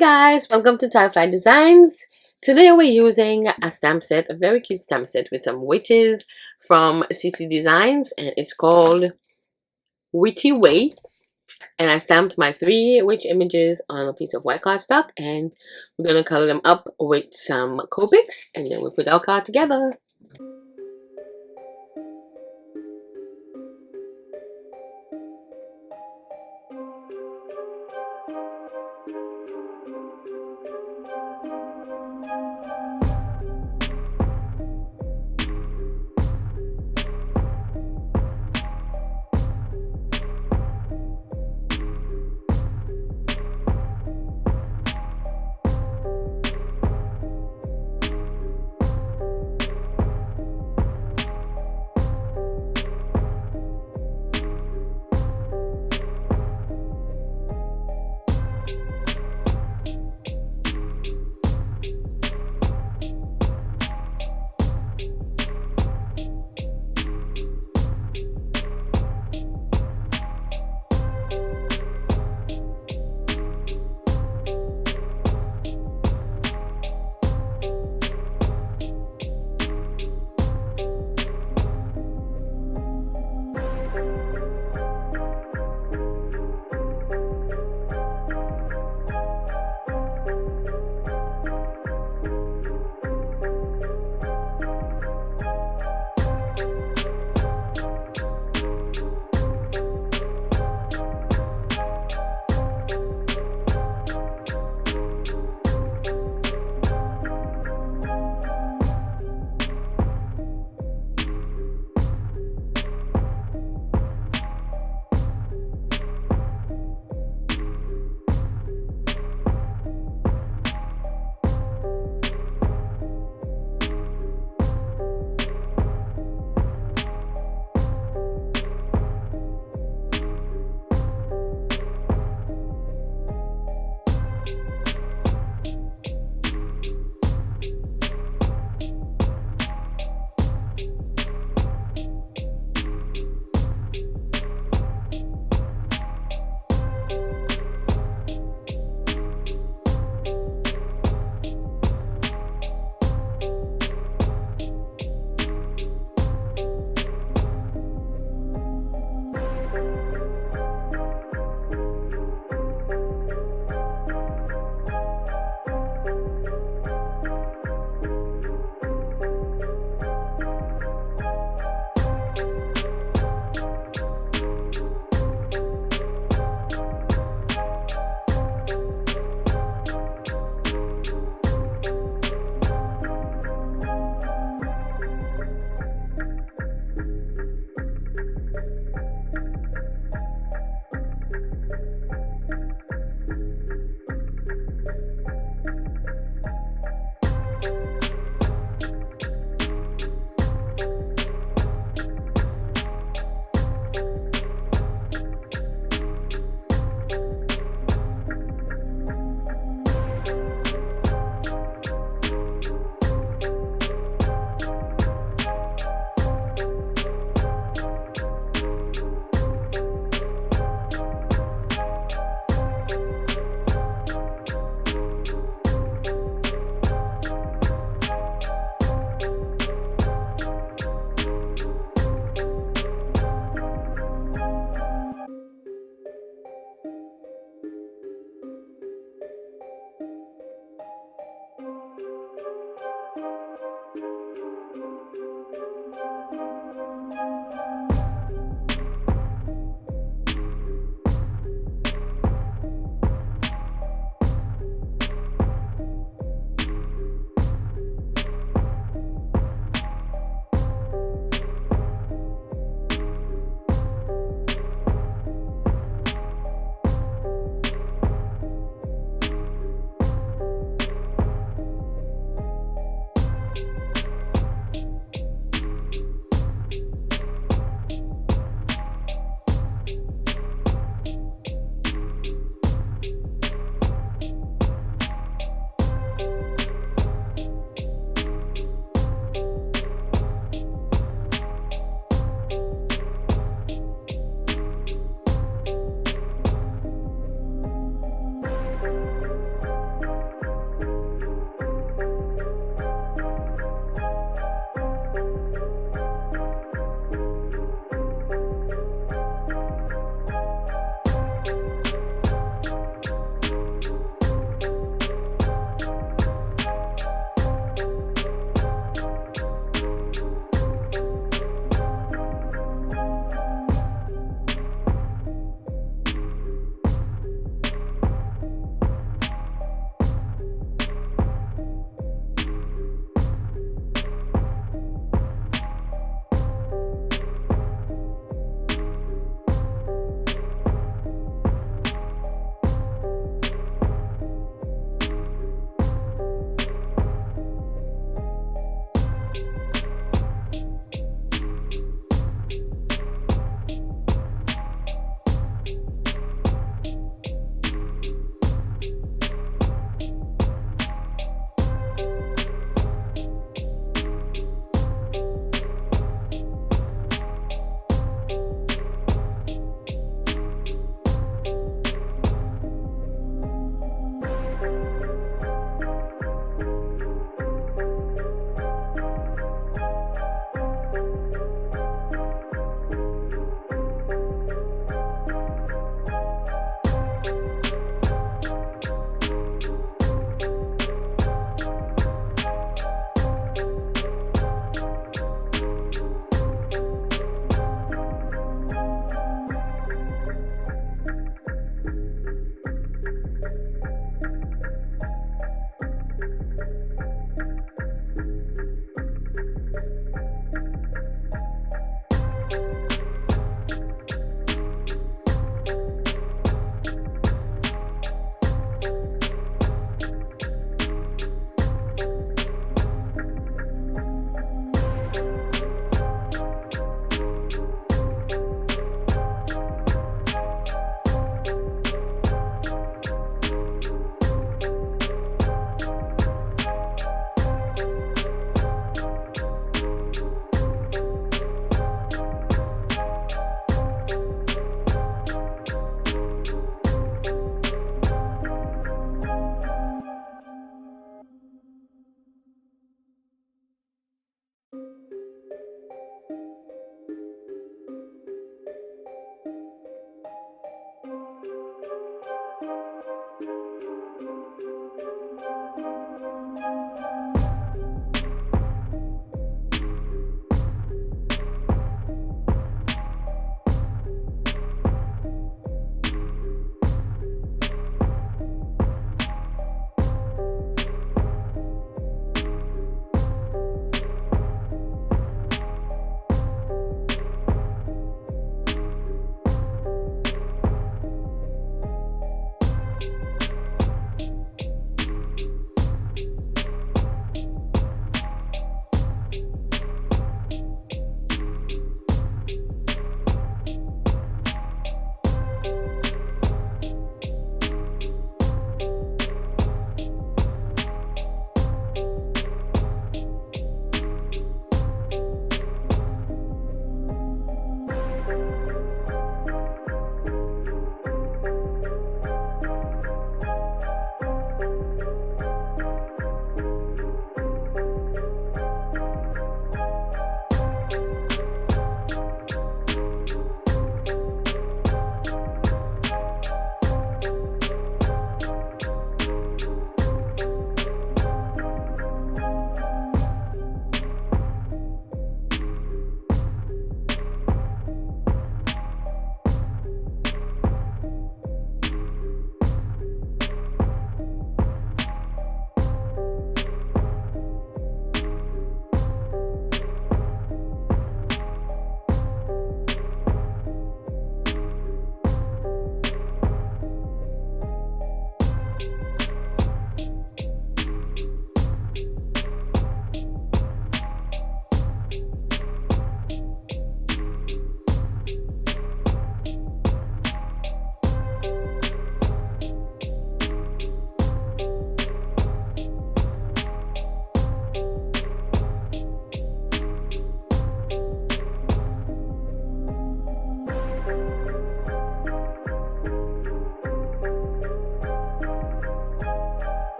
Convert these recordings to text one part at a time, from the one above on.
guys, welcome to Tiflydesigns. Today we're using a stamp set, a very cute stamp set with some witches from CC Designs, and it's called Witchy Way. And I stamped my 3 witch images on a piece of white cardstock, and we're gonna color them up with some Copics, and then we put our card together.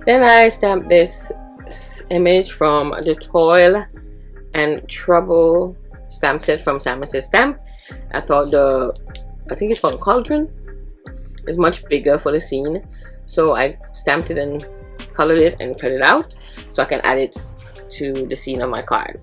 Then I stamped this image from the Toil and Trouble stamp set from Sam Says Stamp. I thought I think it's called Cauldron, is much bigger for the scene, so I stamped it and colored it and cut it out so I can add it to the scene on my card.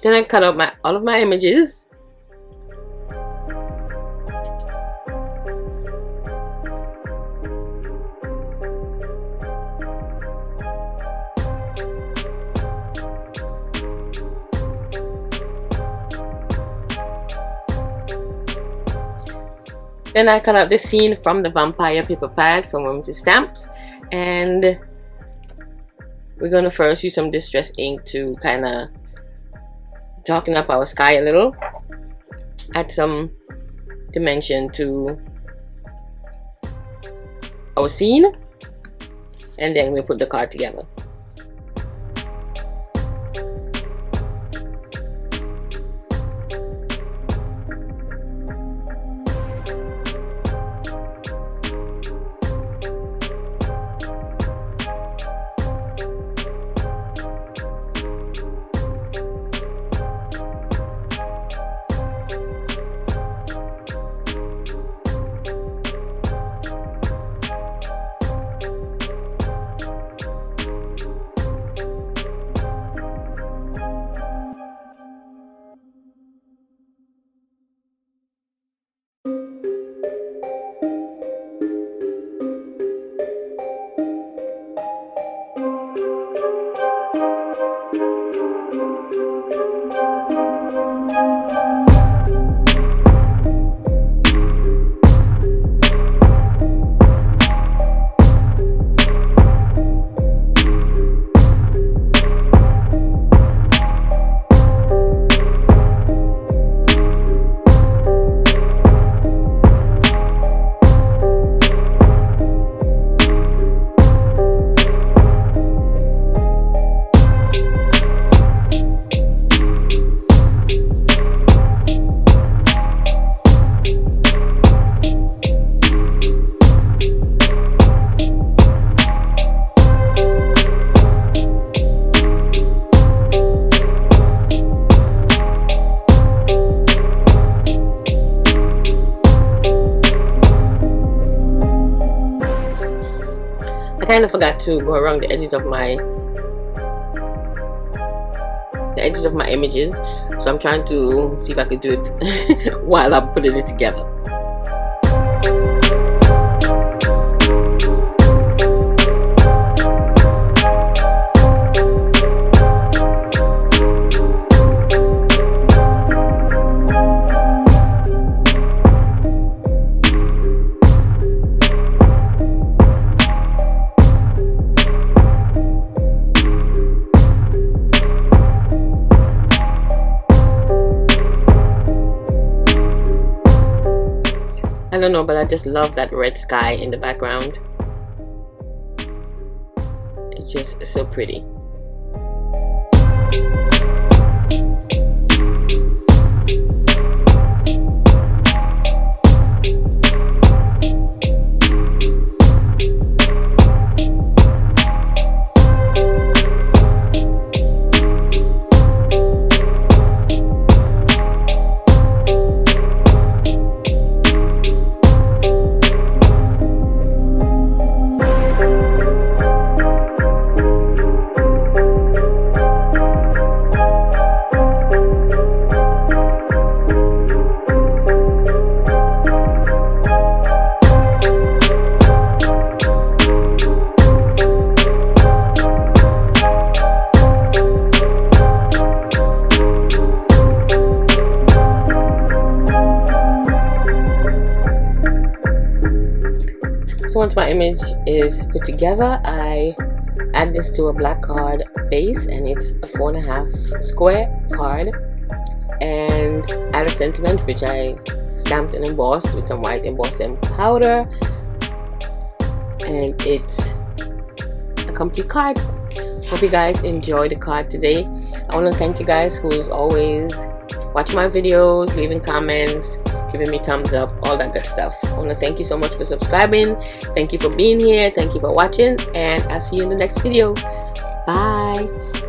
Then I cut out all of my images. Then I cut out the scene from the vampire paper pad from Whimsy Stamps, and we're gonna first use some distress ink to kind of darken up our sky a little, add some dimension to our scene, and then we'll put the card together. I kind of forgot to go around the edges of my images, so I'm trying to see if I could do it while I'm putting it together. I don't know, but I just love that red sky in the background. It's just so pretty. So once my image is put together, I add this to a black card base, and it's a 4.5 square card, and add a sentiment which I stamped and embossed with some white embossing powder, and it's a complete card. Hope you guys enjoyed the card today. I want to thank you guys who's always watching my videos, leaving comments, giving me thumbs up, all that good stuff. I want to thank you so much for subscribing. Thank you for being here. Thank you for watching, and I'll see you in the next video. Bye.